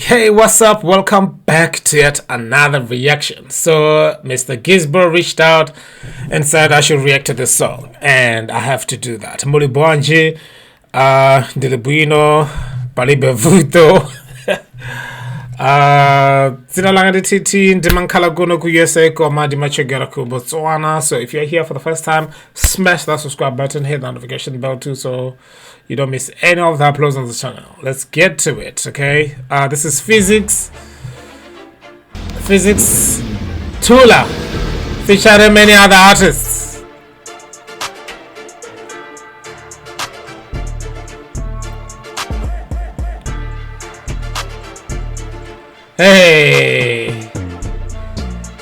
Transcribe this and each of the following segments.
Hey, what's up? Welcome back to yet another reaction. So Mr. Gizbo reached out and said I should react to this song, and I have to do that. Mulibwanji, Dilibuino, Palibevuto, Zinalanga Titi, Dimankala Gono Kuyese, Koma Dimachegara Botswana. So if you're here for the first time, smash that subscribe button, hit the notification bell too, so you don't miss any of the uploads on the channel. Let's get to it, okay? This is Phyzix, THULA, featuring many other artists. Hey,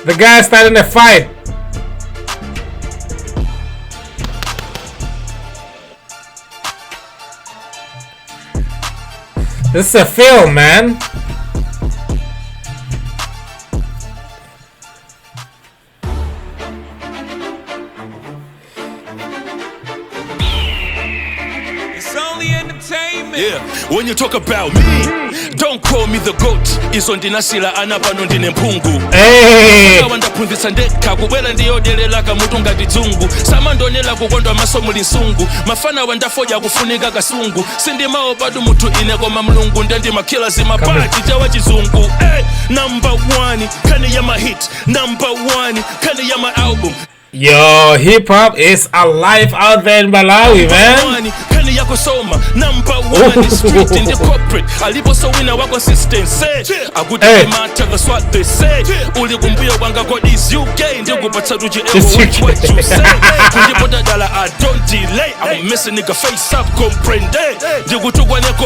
the guy starting a fight. This is a film, man. It's only entertainment. Yeah, when you talk about me, don't call me the goat. Iso ndinasila anapano ndine mpungu. Hey. Wandapundisa ndeka kubwela ndiyodelela kamutu ngati dzungu. Samandonela kukondwa masomo linsungu. Mafana wandafoja kufunika kasungu. Sindimao badu mutu ine koma mlungu. Ndendi makila zimapati jawa chizungu. Hey, number one, kani ya my hit. Number one, kani ya my album. Yo, hip hop is alive out there in Malawi, man. Number one is street in the corporate. Alipo so winner wa consistency. A good matter, that's what they say. Uli kumbuyo wanga God is UK. Ndiyo kupata ruji ewo what you say. Kundipoda dala I don't delay. I'm messing nigga face up, comprende. Ndiyo kutugwa neko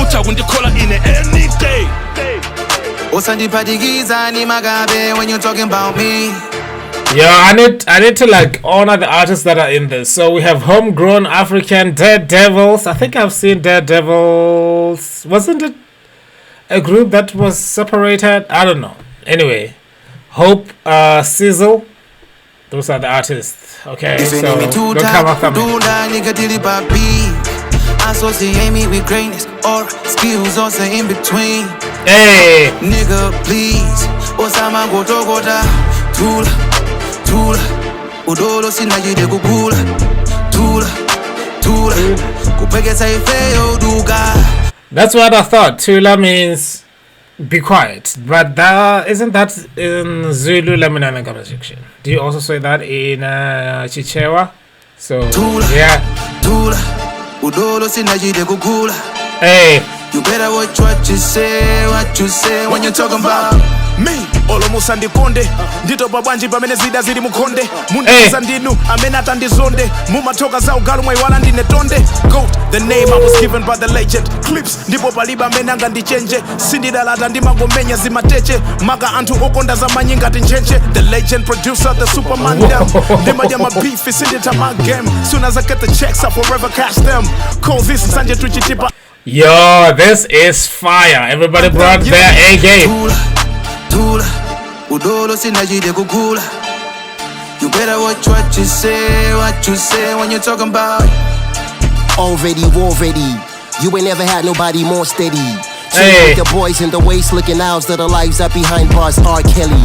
uta kundikola in any day. Osandipatigiza ni magabe when you're talking about me. Yeah, I need to like honor the artists that are in this. So we have homegrown African Daredevilz. I think I've seen Daredevilz. Wasn't it a group that was separated? I don't know. Anyway, Hope, Cizzle. Those are the artists. Okay, so don't come after me. Associate me with greatness or skills also in between. Hey, nigga, please. Osama gota THULA. Udolo sinajide kukula THULA kupekesa ifeyo duga. That's what I thought. THULA means be quiet, but isn't that in Zulu Lemonana conversation? Do you also say that in Chichewa? So THULA, yeah, THULA udolo sinajide kukula. Hey, you better watch what you say when you're talking about me. Olomusa ndikonde ndito babwanji pamene zida zili mukonde mundiza ndinu amene atandizonde mumatoka za ugalu mwaiwala ndine tonde goat. The name I was given by the legend clips ndipo paliba amene anga ndichenje sindidalata ndimangomenya zimateche maka anthu okonda za manyinga tinchenche. The legend producer, the superman them ndimaja mabeef sindita my game. Soon as I get the checks I forever cash them. Call this sanje tuchitipa. Yo, this is fire. Everybody brought their A game. THULA, udolo sinajide kukula. You better watch what you say when you're talking about. Already, you ain't never had nobody more steady. Hey, the boys in the waist looking owls that are lives up behind bars. R. Kelly,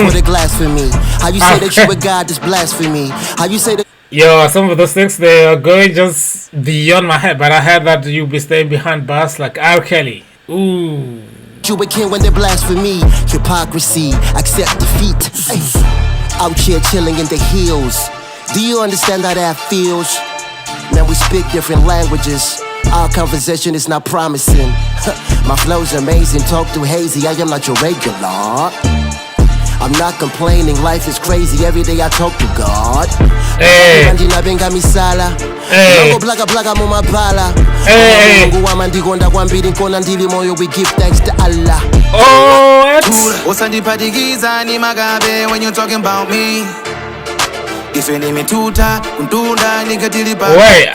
put a glass for me. How you say that you a god is blasphemy? How you say that? Yo, some of those things they are going just beyond my head, but I heard that you be staying behind bars like R. Kelly. Ooh. You a king when they blasphemy. Hypocrisy, accept defeat. Ay. Out here chilling in the hills. Do you understand how that feels? Man, we speak different languages. Our conversation is not promising. My flow's amazing, talk too hazy. I am not your regular. I'm not complaining, life is crazy. Every day I talk to God. Hey. Hey. We give thanks to Allah. Oh, Osandipatigiza ni magabe when you're talking about me. If you name me tuta, nigga diliba. Wait,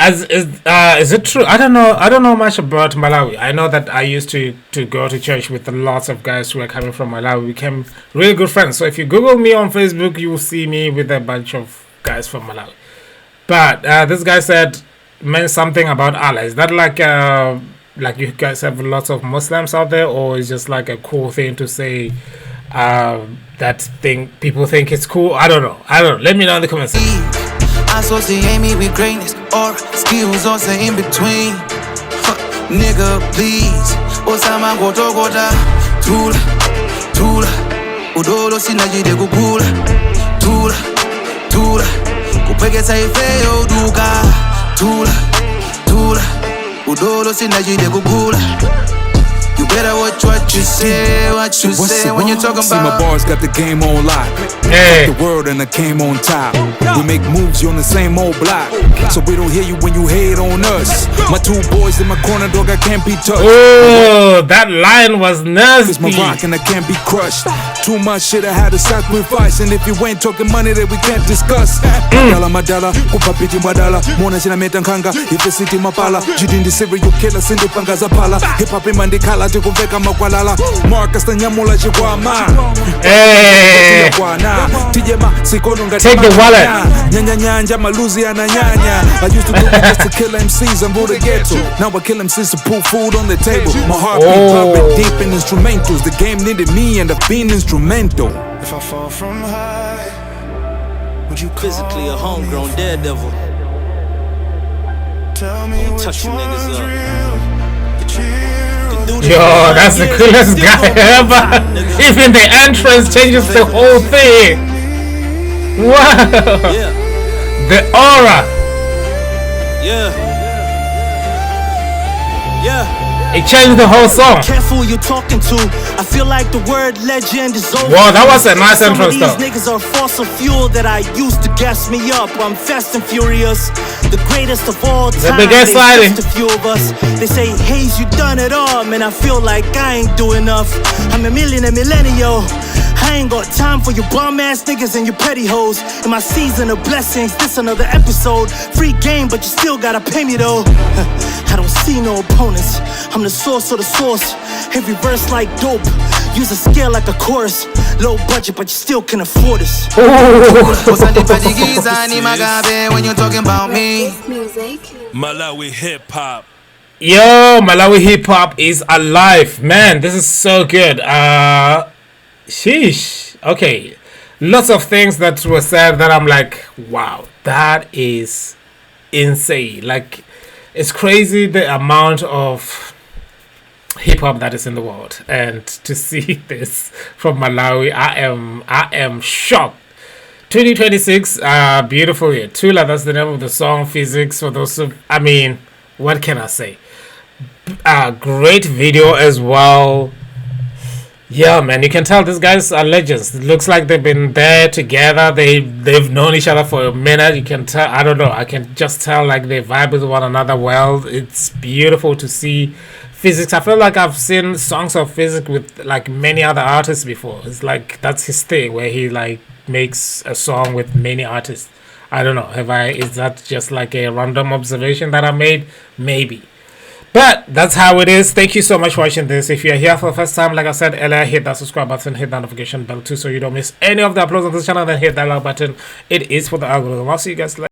is it true? I don't know much about Malawi. I know that I used to go to church with lots of guys who are coming from Malawi. We became really good friends. So if you Google me on Facebook, you will see me with a bunch of guys from Malawi. But this guy said meant something about Allah. Is that like like you guys have lots of Muslims out there, or is just like a cool thing to say? That thing people think it's cool. I don't know. Let me know in the comments section. Associate me with greatness or skills also in between. Nigga, please. Osama gota Thula, Thula. Udolo sinajide kukula. Thula, Thula. Kupekesa ifeyo duka. Thula, Thula. Udolo sinajide kukula. You better watch what you say, when you're talking about. See, my bars got the game on lock. Hey. The world and I came on top. We make moves, you on the same old block. So we don't hear you when you hate on us. My two boys in my corner, dog, I can't be touched. Oh, that line was nasty. It's my rock and I can't be crushed. Too much shit I had to sacrifice. And if you ain't talking money, then we can't discuss. Madala, kupapiti madala. Mona sina metankanga, if you city mapala. Jidindi serial killer, sindi pangazapala. Hip hop in mandikala. Marcus the Nyamula Chihuahua. Hey. Take the wallet. I used to do it just to kill MCs and rule the ghetto. Now I kill MCs to put food on the table. My heart beat pumping deep in instrumentals. The game needed me and I've been instrumental. If I fall from high, would you call physically a homegrown daredevil? Tell me Don't touch you niggas up. Yo, that's the coolest guy ever. Even the entrance changes the whole thing. Wow. Yeah. The aura. Yeah. Yeah. It changed the whole song. Careful who you talking to. I feel like the word legend is over. Wow, that was a nice entrance though. These niggas are fossil fuel that I used to gas me up. I'm fast and furious, the greatest of all time. The biggest sighting. A few of us. They say, Hayes, you done it all. Man, I feel like I ain't do enough. I'm a millennial. I ain't got time for your bum ass niggas and your petty hoes. In my season of blessings, this another episode. Free game, but you still gotta pay me though. I don't see no opponents. I'm the source of the source. Every verse like dope. Use a scale like a chorus. Low budget, but you still can afford this. When you're talking about me. Malawi hip hop. Yo, Malawi hip hop is alive, man. This is so good. Sheesh. Okay, lots of things that were said that I'm like, wow, that is insane. Like, it's crazy the amount of hip hop that is in the world, and to see this from Malawi, I am shocked. 2026, beautiful year. THULA, that's the name of the song. Phyzix, for those who, I mean, what can I say? Great video as well. Yeah, man, you can tell these guys are legends. It looks like they've been there together. They've known each other for a minute. You can tell, I don't know, I can just tell like they vibe with one another well. It's beautiful to see Phyzix. I feel like I've seen songs of Phyzix with like many other artists before. It's like that's his thing, where he like makes a song with many artists. I don't know, is that just like a random observation that I made? Maybe. But that's how it is. Thank you so much for watching this. If you're here for the first time, like I said earlier, hit that subscribe button, hit that notification bell too, so you don't miss any of the uploads on this channel. Then hit that like button. It is for the algorithm. I'll see you guys later.